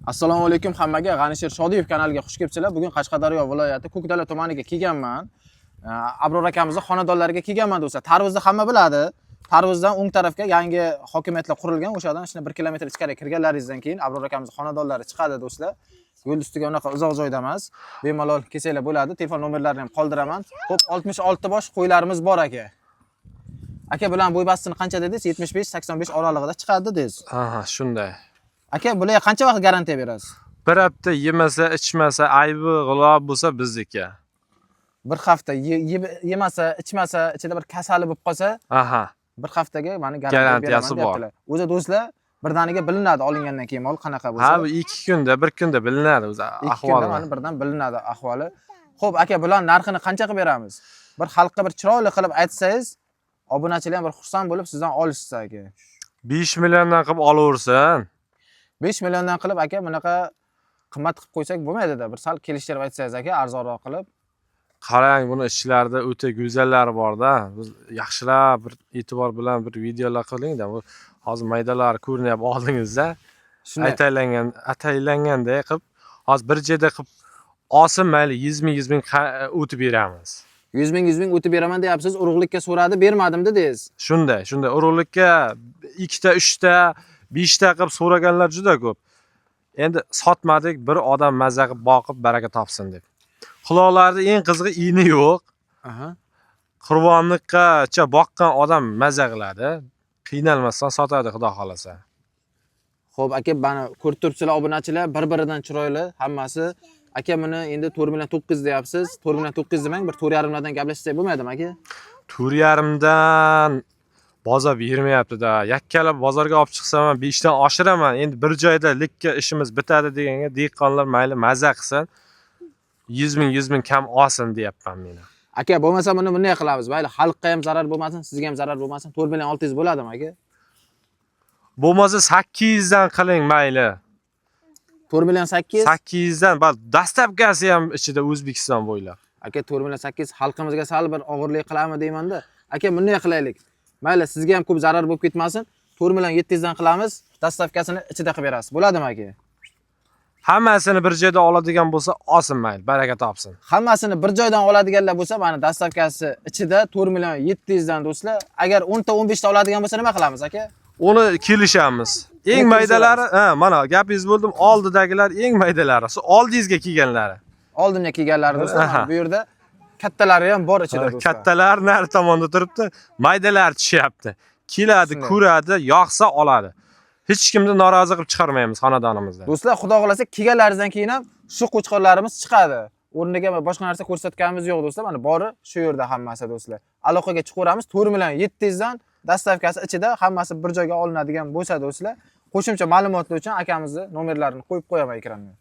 Assalomu alaykum hammaga. G'anisher Shodiyev kanaliga xush kelibsizlar. Bugun Qashqadaryo viloyati Ko'kdala tumaniga kelganman. Abror akamizning xonadonlariga kelganman do'stlar. Tarvuzni hamma biladi. Tarvuzdan o'ng tarafga yangi hokimiyatlar qurilgan. O'shadan 1 kilometr ichkariga kirganlaringizdan keyin Abror akamizning xonadonlari chiqadi do'stlar. Yo'l ustiga unaqa uzoq joyda emas. Bemalol kelsanglar bo'ladi. Telefon nomerlarini ham qoldiraman. Xo'p, 66 bosh qo'ylarimiz bor aka. Aka bilan bo'y bastini qancha dedingiz? 75-85 oralig'ida chiqadi dedingiz. Aha, shunday. Aka, bularga qancha vaqt garantiya berasiz? Bir hafta yemasa, ichmasa, aybi g'ilob bo'lsa bizniki. Bir hafta yemasa, ichmasa, ichida bir kasali bo'lib qolsa, aha, bir haftaga meni garantiyasi bor. O'zi do'stlar, birdaniga bilinadi olingandan keyin mol qanaqa bo'lsa. Ha, bu 2 kunda, 1 kunda bilinadi o'zi ahvoli. 2 kunda mana birdan bilinadi ahvoli. Xo'p, aka, bular narxini qancha qilib beramiz? Bir xalqqa bir chiroyli qilib aytsangiz, obunachilar ham bir xursand bo'lib sizdan olishsa aka. 5 milliondan qilib olaversin. 5 milliondan qilib aka, bunaqa qimmat qilib qo'ysak bo'lmaydi-da. Bir sal kelishtirib aytsangiz aka, arzonroq qilib. Qarang, buni ishlarida o'ta go'zallari bor-da. Biz yaxshilab bir e'tibor bilan bir videolar qiling-da. Bu hozir maydalar ko'rinyapti oldingizda. Shunday ataylanganda qilib, hozir bir joyda qilib olsin mayli 100 ming o'tib beramiz. 100 ming o'tib beraman deyapsiz, urug'likka so'radi, bermadim dedingiz. Shunday, urug'likka 2 ta, 3 ta, 5 ta qilib so'raganlar juda ko'p. Endi sotmadik, bir odam mazza qilib boqib baraka topsin deb. Quloqlarda eng qizig'i ini yo'q. Aha. Qurbonlikkacha boqqan odam mazza qiladi. Qiynalmasdan sotadi, xudo xolasa. Xo'p, aka, bani ko'rib turibsizlar obunachilar, bir-biridan chiroyli, hammasi. Aka, buni endi 4.9 deyapsiz. 4.9 demang, bir 4.5 dan gaplashsak bo'lmaydimi, aka? 4.5 dan bozor bermayapti-da. Yakkalab bozorga olib chiqsam ham 5 dan oshiraman. Endi bir joyda likka ishimiz bitadi deganga dehqonlar mayli mazza qilsin. 100 ming kam olsin deyapman men. Aka, bo'lmasa buni bunday qilamiz. Mayli xalqqa ham zarar bo'lmasin, sizga ham zarar bo'lmasin. 4.600 bo'ladimi, aka? Bo'lmasa 800 dan qiling mayli. 4.800? 800 dan, bal dastlabkasi ham ichida O'zbekiston bo'ylab. Aka, 4.800 xalqimizga sal bir og'irlik qilami deyman-da. Aka, bunday qilaylik. Mayli, sizga ham ko'p zarar bo'lib ketmasin. 4.700 dan qilamiz. Dastavkasini ichida qilib berasiz. Bo'ladimi, aka? Hammasini bir joyda oladigan bo'lsa, olsin mayli, baraka topsin. Hammasini bir joydan oladiganlar bo'lsa, mana dastavkasi ichida 4.700 dan do'stlar. Agar 10 ta 15 ta oladigan bo'lsa, nima qilamiz, aka? Uni kelishamiz. Eng maydalari, mana gapingiz bo'ldim, oldidagilar eng maydalari, oldingizga kelganlari. Oldimga kelganlari do'stlar, bu yerda kattalari ham bor ichida do'stlar. Kattalar nari tomonda turibdi, maydalar tushyapti. Keladi, ko'radi, yoqsa oladi. Hech kimni norozi qilib chiqarmaymiz xonadonimizda. Do'stlar, xudo xolasa kelganlaringizdan keyin ham shu qo'chqorlarimiz chiqadi. O'rniga boshqa narsa ko'rsatganimiz yo'q do'stlar. Mana bori shu yerda hammasi do'stlar. Aloqaga chiqaramiz 4.700 dan dastavkasi ichida hammasi bir joyga olinadigan bo'lsa do'stlar. Qo'shimcha ma'lumotlar uchun akamizning nomerlarini qo'yib qo'yaman ekranga.